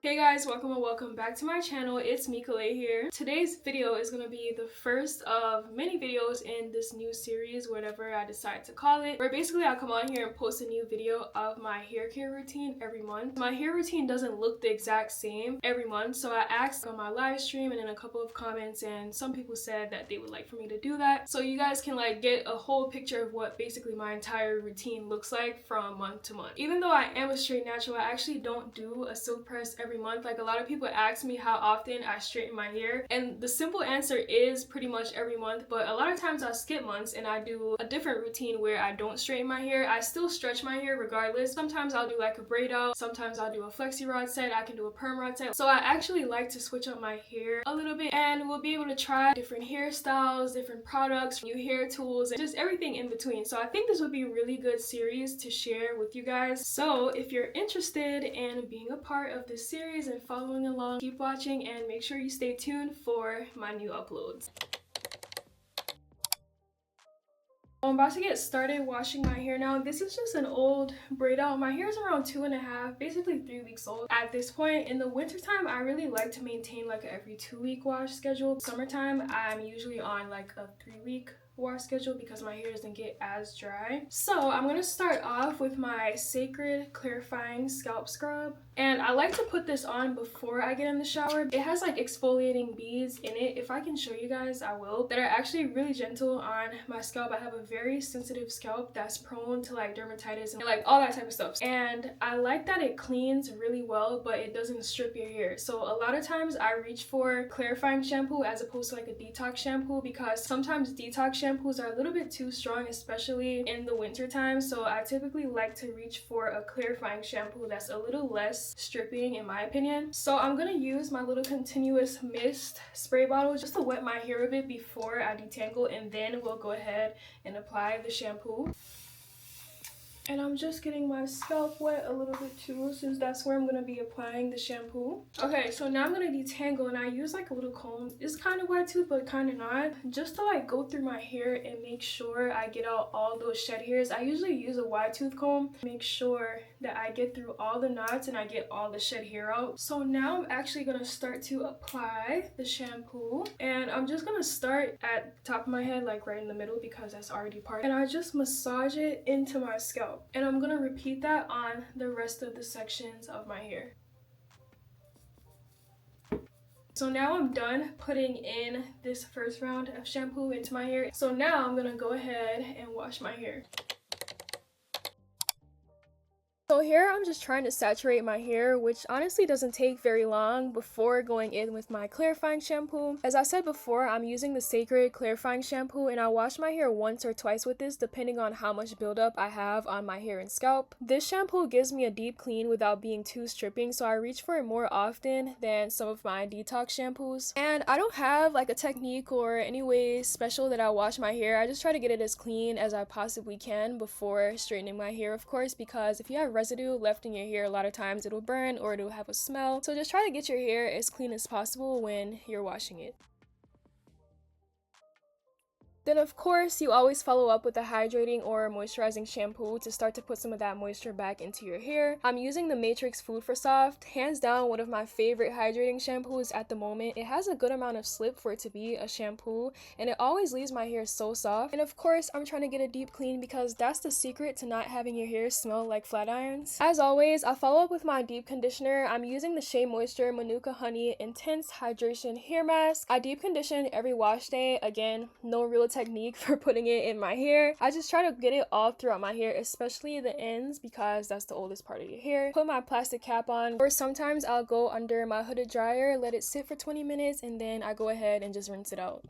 Hey guys, welcome and welcome back to my channel. It's Mikale here. Today's video is going to be the first of many videos in this new series, whatever I decide to call it, where basically I'll come on here and post a new video of my hair care routine every month. My hair routine doesn't look the exact same every month, so I asked on my live stream and in a couple of comments, and some people said that they would like for me to do that, so you guys can like get a whole picture of what basically my entire routine looks like from month to month. Even though I am a straight natural, I actually don't do a silk press every month. Like, a lot of people ask me how often I straighten my hair, and the simple answer is pretty much every month, but a lot of times I skip months and I do a different routine where I don't straighten my hair. I still stretch my hair regardless. Sometimes I'll do like a braid out, sometimes I'll do a flexi rod set, I can do a perm rod set. So I actually like to switch up my hair a little bit, and we'll be able to try different hairstyles, different products, new hair tools, and just everything in between. So I think this would be a really good series to share with you guys. So if you're interested in being a part of this series and following along, keep watching and make sure you stay tuned for my new uploads. I'm about to get started washing my hair now. This is just an old braid out. My hair is around 2.5, basically 3 weeks old at this point. In the wintertime, I really like to maintain like a every 2-week wash schedule. Summertime, I'm usually on like a 3-week wash schedule because my hair doesn't get as dry. So I'm gonna start off with my Sacred Clarifying Scalp Scrub, and I like to put this on before I get in the shower. It has like exfoliating beads in it. If I can show you guys, I will, that are actually really gentle on my scalp. I have a very sensitive scalp that's prone to like dermatitis and like all that type of stuff, and I like that it cleans really well but it doesn't strip your hair. So a lot of times I reach for clarifying shampoo as opposed to like a detox shampoo, because sometimes detox shampoos are a little bit too strong, especially in the winter time. So I typically like to reach for a clarifying shampoo that's a little less stripping in my opinion. So I'm gonna use my little continuous mist spray bottle just to wet my hair a bit before I detangle, and then we'll go ahead and apply the shampoo. And I'm just getting my scalp wet a little bit too, since that's where I'm going to be applying the shampoo. Okay, so now I'm going to detangle, and I use like a little comb. It's kind of wide tooth, but kind of not. Just to like go through my hair and make sure I get out all those shed hairs. I usually use a wide tooth comb. Make sure that I get through all the knots and I get all the shed hair out. So now I'm actually going to start to apply the shampoo. And I'm just going to start at the top of my head, like right in the middle, because that's already part. And I just massage it into my scalp. And I'm gonna repeat that on the rest of the sections of my hair. So now I'm done putting in this first round of shampoo into my hair. So now I'm gonna go ahead and wash my hair. So here I'm just trying to saturate my hair, which honestly doesn't take very long before going in with my clarifying shampoo. As I said before, I'm using the Sacred Clarifying Shampoo, and I wash my hair once or twice with this depending on how much buildup I have on my hair and scalp. This shampoo gives me a deep clean without being too stripping, so I reach for it more often than some of my detox shampoos. And I don't have like a technique or any way special that I wash my hair. I just try to get it as clean as I possibly can before straightening my hair, of course, because if you have residue left in your hair, a lot of times it'll burn or it'll have a smell. So just try to get your hair as clean as possible when you're washing it. Then of course, you always follow up with a hydrating or moisturizing shampoo to start to put some of that moisture back into your hair. I'm using the Matrix Food for Soft, hands down one of my favorite hydrating shampoos at the moment. It has a good amount of slip for it to be a shampoo, and it always leaves my hair so soft. And of course, I'm trying to get a deep clean because that's the secret to not having your hair smell like flat irons. As always, I follow up with my deep conditioner. I'm using the Shea Moisture Manuka Honey Intense Hydration Hair Mask. I deep condition every wash day. Again, no real technique for putting it in my hair. I just try to get it all throughout my hair, especially the ends, because that's the oldest part of your hair. Put my plastic cap on, or sometimes I'll go under my hooded dryer, let it sit for 20 minutes, and then I go ahead and just rinse it out.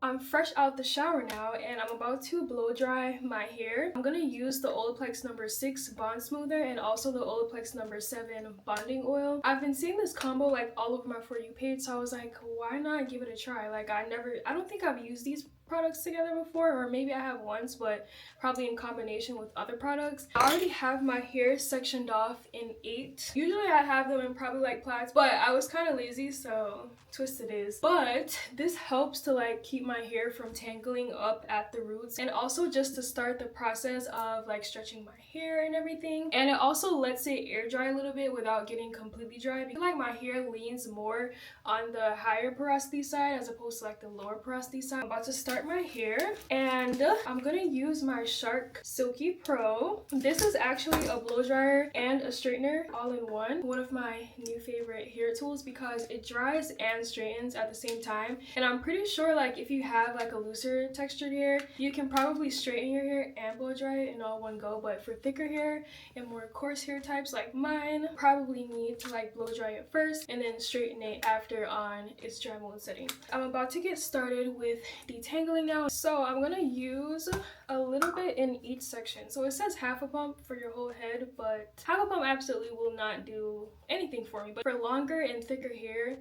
I'm fresh out the shower now, and I'm about to blow dry my hair. I'm gonna use the Olaplex number 6 Bond Smoother and also the Olaplex number 7 Bonding Oil. I've been seeing this combo like all over my For You page, so I was like, why not give it a try? Like I don't think I've used these products together before, or maybe I have once, but probably in combination with other products. I already have my hair sectioned off in 8. Usually I have them in probably like plaits, but I was kind of lazy, so twist it is, but this helps to like keep my hair from tangling up at the roots, and also just to start the process of like stretching my hair and everything. And it also lets it air dry a little bit without getting completely dry. I feel like my hair leans more on the higher porosity side as opposed to like the lower porosity side. I'm about to start my hair, and I'm gonna use my Shark Silky Pro. This is actually a blow dryer and a straightener all in one of my new favorite hair tools because it dries and straightens at the same time. And I'm pretty sure like if you have like a looser textured hair, you can probably straighten your hair and blow dry it in all one go. But for thicker hair and more coarse hair types like mine, probably need to like blow dry it first and then straighten it after on its dry mode setting. I'm about to get started with detangling now, so I'm gonna use a little bit in each section. So it says half a pump for your whole head, but half a pump absolutely will not do anything for me. But for longer and thicker hair,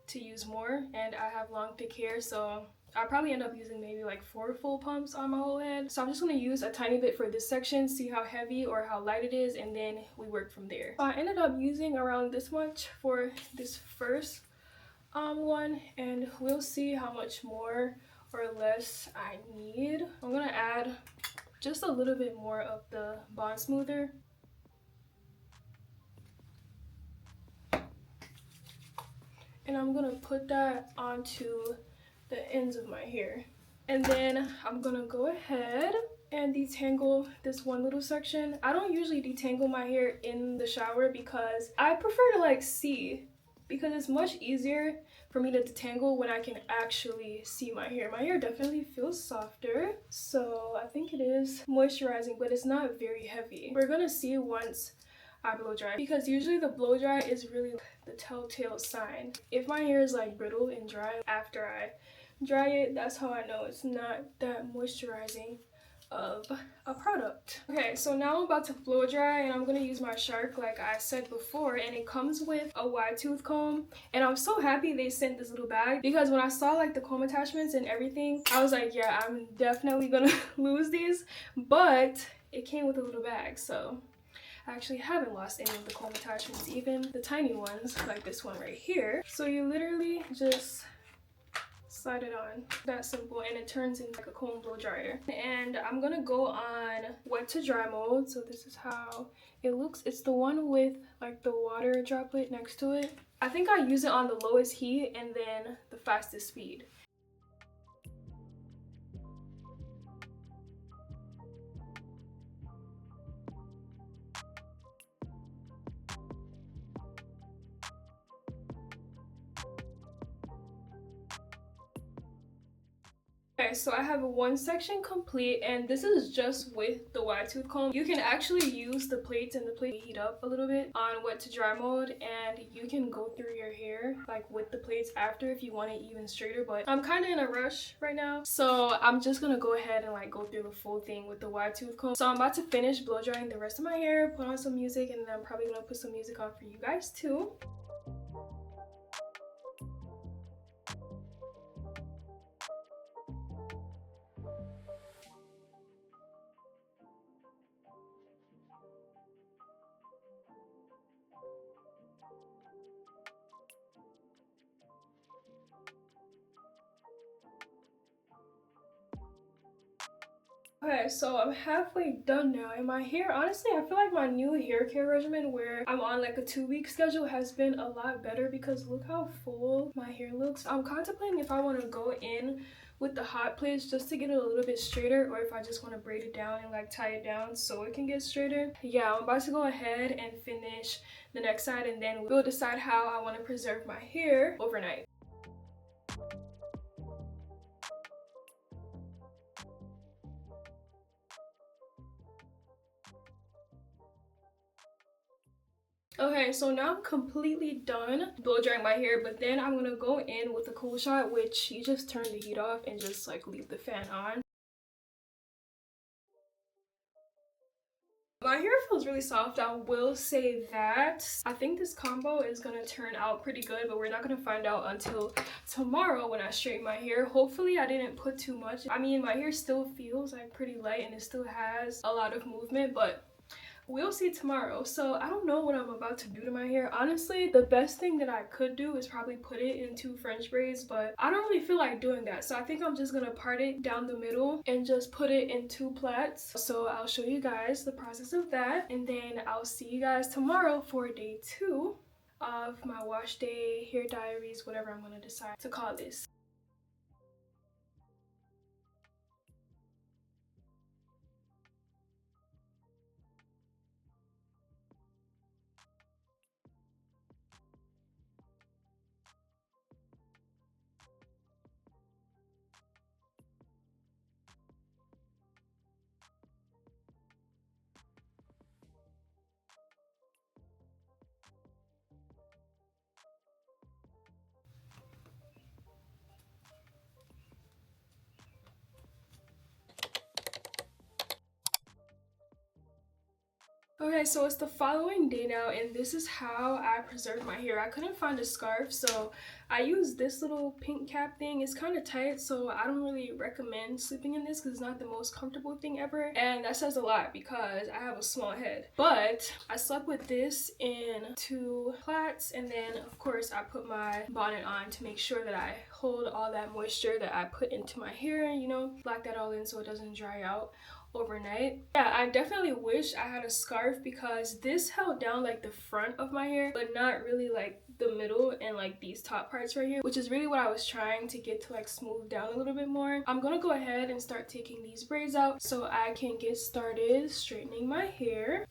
to use more, and I have long thick hair, so I'll probably end up using maybe like 4 full pumps on my whole head. So I'm just gonna use a tiny bit for this section, see how heavy or how light it is, and then we work from there. So I ended up using around this much for this first one, and we'll see how much more or less I need. I'm gonna add just a little bit more of the bond smoother. And I'm gonna put that onto the ends of my hair. And then I'm gonna go ahead and detangle this one little section. I don't usually detangle my hair in the shower because I prefer to like see, because it's much easier for me to detangle when I can actually see my hair. My hair definitely feels softer, so I think it is moisturizing, but it's not very heavy. We're gonna see once I blow dry, because usually the blow dry is really the telltale sign. If my hair is like brittle and dry after I dry it, that's how I know it's not that moisturizing of a product. Okay, so now I'm about to blow dry, and I'm gonna use my Shark like I said before, and it comes with a wide tooth comb. And I'm so happy they sent this little bag, because when I saw like the comb attachments and everything, I was like, yeah, I'm definitely gonna lose these, but it came with a little bag, so I actually haven't lost any of the comb attachments, even the tiny ones like this one right here. So you literally just slide it on, that simple, and it turns into like a comb blow dryer. And I'm gonna go on wet to dry mode. So this is how it looks. It's the one with like the water droplet next to it. I think I use it on the lowest heat and then the fastest speed. Okay, so I have one section complete, and this is just with the wide tooth comb. You can actually use the plates, and the plate heat up a little bit on wet to dry mode, and you can go through your hair like with the plates after if you want it even straighter. But I'm kind of in a rush right now, so I'm just gonna go ahead and like go through the full thing with the wide tooth comb. So I'm about to finish blow drying the rest of my hair, put on some music, and then I'm probably gonna put some music on for you guys too. Okay, so I'm halfway done now, and my hair, honestly, I feel like my new hair care regimen where I'm on like a 2-week schedule has been a lot better, because look how full my hair looks. I'm contemplating if I want to go in with the hot plaits just to get it a little bit straighter, or if I just want to braid it down and like tie it down so it can get straighter. Yeah, I'm about to go ahead and finish the next side, and then we'll decide how I want to preserve my hair overnight. Okay, so now I'm completely done blow drying my hair, but then I'm gonna go in with a cool shot, which you just turn the heat off and just like leave the fan on. My hair feels really soft, I will say that. I think this combo is gonna turn out pretty good, but we're not gonna find out until tomorrow when I straighten my hair. Hopefully I didn't put too much. I mean, my hair still feels like pretty light and it still has a lot of movement, but we'll see tomorrow. So I don't know what I'm about to do to my hair. Honestly, the best thing that I could do is probably put it into French braids, but I don't really feel like doing that. So I think I'm just gonna part it down the middle and just put it in two plaits. So I'll show you guys the process of that, and then I'll see you guys tomorrow for day 2 of my wash day, hair diaries, whatever I'm gonna decide to call this. Okay, so it's the following day now, and this is how I preserve my hair. I couldn't find a scarf, so I used this little pink cap thing. It's kind of tight, so I don't really recommend sleeping in this because it's not the most comfortable thing ever. And that says a lot because I have a small head. But I slept with this in 2 plaits, and then of course I put my bonnet on to make sure that I hold all that moisture that I put into my hair, you know, lock that all in so it doesn't dry out overnight. Yeah, I definitely wish I had a scarf because this held down like the front of my hair, but not really like the middle and like these top parts right here, which is really what I was trying to get to like smooth down a little bit more. I'm gonna go ahead and start taking these braids out so I can get started straightening my hair.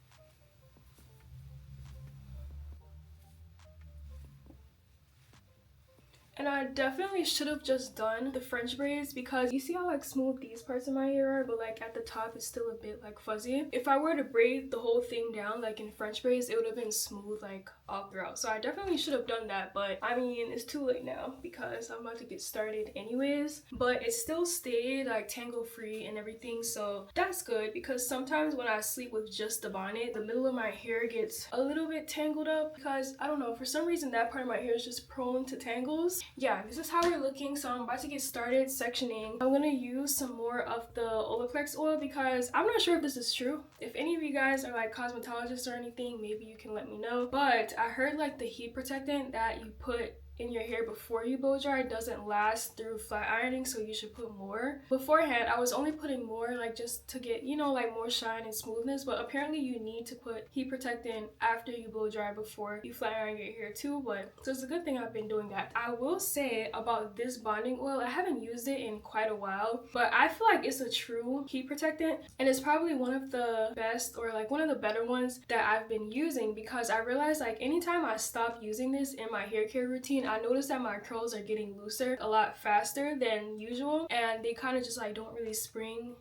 And I definitely should have just done the French braids because you see how like smooth these parts of my hair are, but like at the top it's still a bit like fuzzy. If I were to braid the whole thing down like in French braids, it would have been smooth like all throughout. So I definitely should have done that, but I mean it's too late now because I'm about to get started anyways. But it still stayed like tangle free and everything, so that's good because sometimes when I sleep with just the bonnet, the middle of my hair gets a little bit tangled up because I don't know, for some reason that part of my hair is just prone to tangles. Yeah, this is how we're looking, so I'm about to get started sectioning. I'm gonna use some more of the Olaplex oil because I'm not sure if this is true. If any of you guys are like cosmetologists or anything, maybe you can let me know. But I heard like the heat protectant that you put in your hair before you blow dry doesn't last through flat ironing, so you should put more. Beforehand I was only putting more like just to get, you know, like more shine and smoothness, but apparently you need to put heat protectant after you blow dry before you flat iron your hair too. But so it's a good thing I've been doing that. I will say about this bonding oil, I haven't used it in quite a while, but I feel like it's a true heat protectant and it's probably one of the best or like one of the better ones that I've been using because I realized like anytime I stop using this in my hair care routine, I noticed that my curls are getting looser a lot faster than usual and they kind of just like don't really spring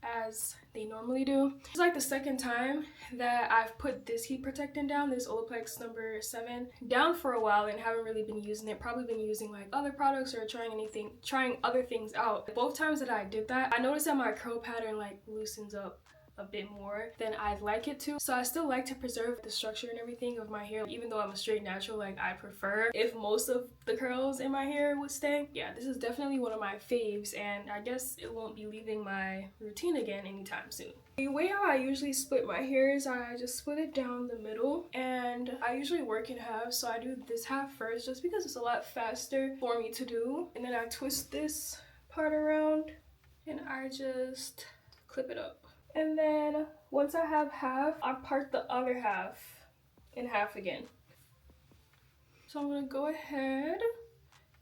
as they normally do. It's like the second time that I've put this heat protectant down, this Olaplex number 7, down for a while and haven't really been using it. Probably been using like other products or trying other things out. Both times that I did that, I noticed that my curl pattern like loosens up a bit more than I'd like it to. So I still like to preserve the structure and everything of my hair, even though I'm a straight natural. Like I prefer if most of the curls in my hair would stay. Yeah, this is definitely one of my faves and I guess it won't be leaving my routine again anytime soon. The way how I usually split my hair is I just split it down the middle and I usually work in half, so I do this half first just because it's a lot faster for me to do, and then I twist this part around and I just clip it up. And then once I have half, I part the other half in half again. So I'm gonna go ahead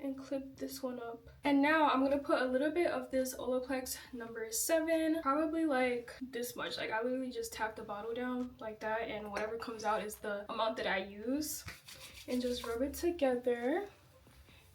and clip this one up. And now I'm gonna put a little bit of this Olaplex number 7, probably like this much. Like I literally just tap the bottle down like that and whatever comes out is the amount that I use. And just rub it together.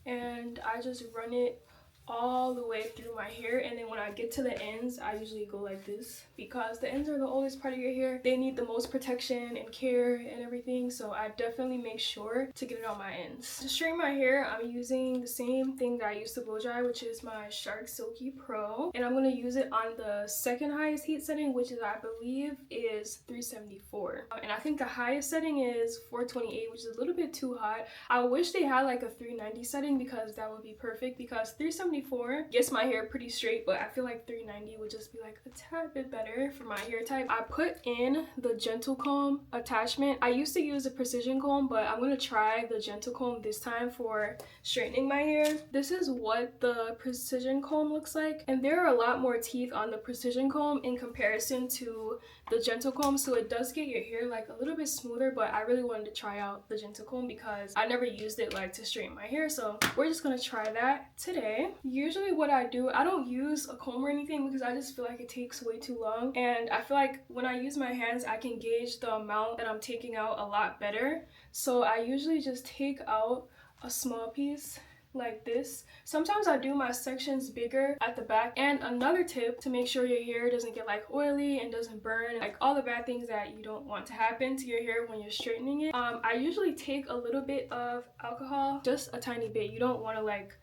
And I just run it all the way through my hair, and then when I get to the ends I usually go like this because the ends are the oldest part of your hair. They need the most protection and care and everything, so I definitely make sure to get it on my ends. To straighten my hair, I'm using the same thing that I used to blow dry, which is my Shark Silky Pro, and I'm going to use it on the second highest heat setting, which is I believe is 374, and I think the highest setting is 428, which is a little bit too hot. I wish they had like a 390 setting because that would be perfect, because 374 274 gets my hair pretty straight, but I feel like 390 would just be like a tad bit better for my hair type. I put in the gentle comb attachment. I used to use a precision comb, but I'm gonna try the gentle comb this time for straightening my hair. This is what the precision comb looks like, and there are a lot more teeth on the precision comb in comparison to the gentle comb, so it does get your hair like a little bit smoother. But I really wanted to try out the gentle comb because I never used it like to straighten my hair, so we're just gonna try that today. Usually what I do, I don't use a comb or anything because I just feel like it takes way too long, and I feel like when I use my hands I can gauge the amount that I'm taking out a lot better. So I usually just take out a small piece like this. Sometimes I do my sections bigger at the back. And another tip to make sure your hair doesn't get like oily and doesn't burn, like all the bad things that you don't want to happen to your hair when you're straightening it, I usually take a little bit of alcohol, just a tiny bit. You don't want to like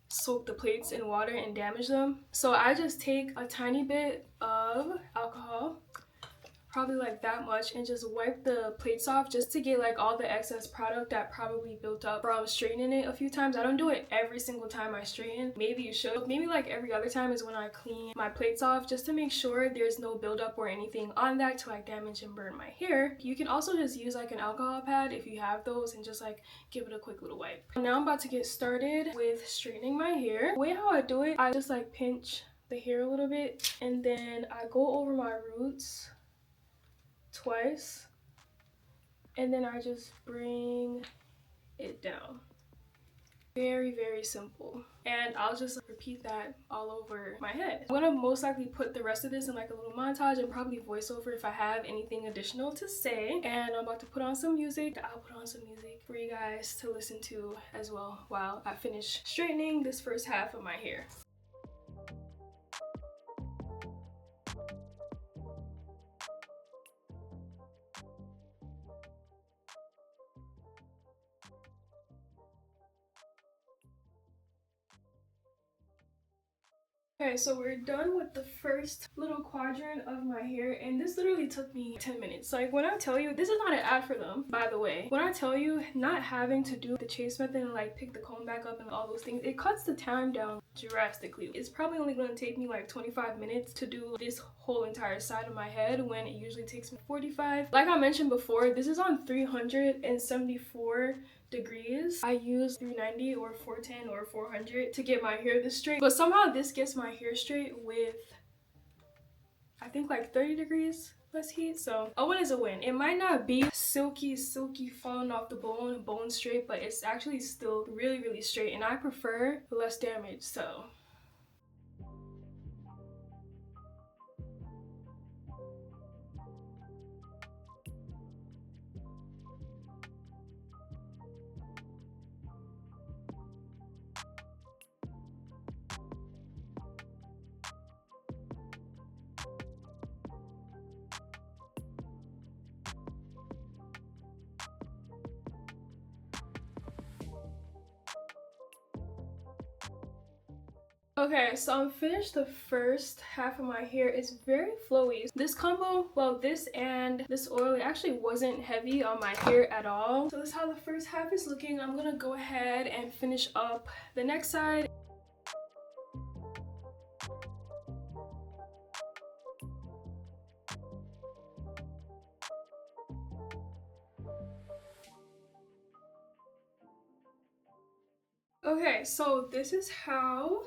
soak the plates in water and damage them, so I just take a tiny bit of alcohol, probably like that much, and just wipe the plates off just to get like all the excess product that probably built up from straightening it a few times. I don't do it every single time I straighten. Maybe you should. Maybe like every other time is when I clean my plates off, just to make sure there's no buildup or anything on that to like damage and burn my hair. You can also just use like an alcohol pad if you have those and just like give it a quick little wipe. Now I'm about to get started with straightening my hair. The way how I do it, I just like pinch the hair a little bit and then I go over my roots twice, and then I just bring it down. Very, very simple. And I'll just repeat that all over my head. I'm gonna most likely put the rest of this in like a little montage and probably voiceover if I have anything additional to say. And I'm about to put on some music. I'll put on some music for you guys to listen to as well while I finish straightening this first half of my hair. Okay, so we're done with the first little quadrant of my hair, and this literally took me 10 minutes. Like, when I tell you, this is not an ad for them, by the way. When I tell you not having to do the chase method and like pick the comb back up and all those things, it cuts the time down drastically. It's probably only going to take me like 25 minutes to do this whole entire side of my head when it usually takes me 45. Like I mentioned before, this is on 374 degrees. I use 390 or 410 or 400 to get my hair this straight, but somehow this gets my hair straight with I think like 30 degrees less heat. So a win is a win. It might not be silky falling off the bone straight, but it's actually still really, really straight, and I prefer less damage. So okay, so I'm finished the first half of my hair. It's very flowy. This combo, well, this and this oil, it actually wasn't heavy on my hair at all. So this is how the first half is looking. I'm gonna go ahead and finish up the next side. Okay, so this is how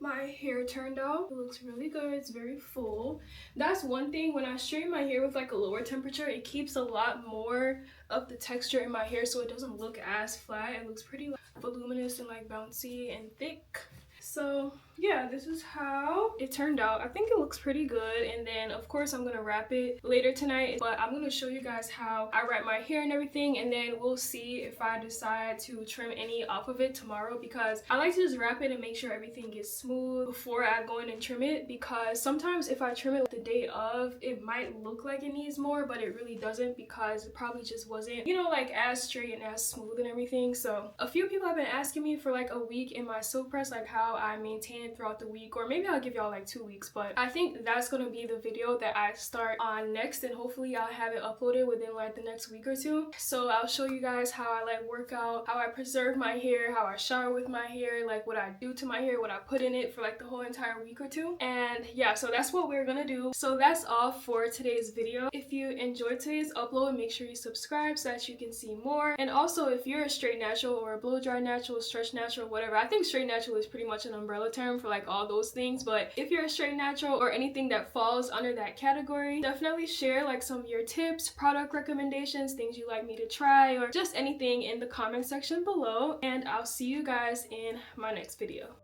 my hair turned out. It looks really good. It's very full. That's one thing, when I straighten my hair with like a lower temperature, it keeps a lot more of the texture in my hair, so it doesn't look as flat. It looks pretty like voluminous and like bouncy and thick. So yeah, this is how it turned out. I think it looks pretty good, and then of course I'm gonna wrap it later tonight, but I'm gonna show you guys how I wrap my hair and everything, and then we'll see if I decide to trim any off of it tomorrow, because I like to just wrap it and make sure everything gets smooth before I go in and trim it, because sometimes if I trim it the day of, it might look like it needs more, but it really doesn't, because it probably just wasn't, you know, like as straight and as smooth and everything. So a few people have been asking me for like a week in my silk press, like how I maintain in throughout the week, or maybe I'll give y'all like 2 weeks, but I think that's gonna be the video that I start on next, and hopefully I'll have it uploaded within like the next week or two. So I'll show you guys how I like work out, how I preserve my hair, how I shower with my hair, like what I do to my hair, what I put in it for like the whole entire week or two. And yeah, so that's what we're gonna do. So that's all for today's video. If you enjoyed today's upload, make sure you subscribe so that you can see more. And also, if you're a straight natural or a blow dry natural, stretch natural, whatever, I think straight natural is pretty much an umbrella term for like all those things, but if you're a straight natural or anything that falls under that category, definitely share like some of your tips, product recommendations, things you like me to try, or just anything in the comment section below, and I'll see you guys in my next video.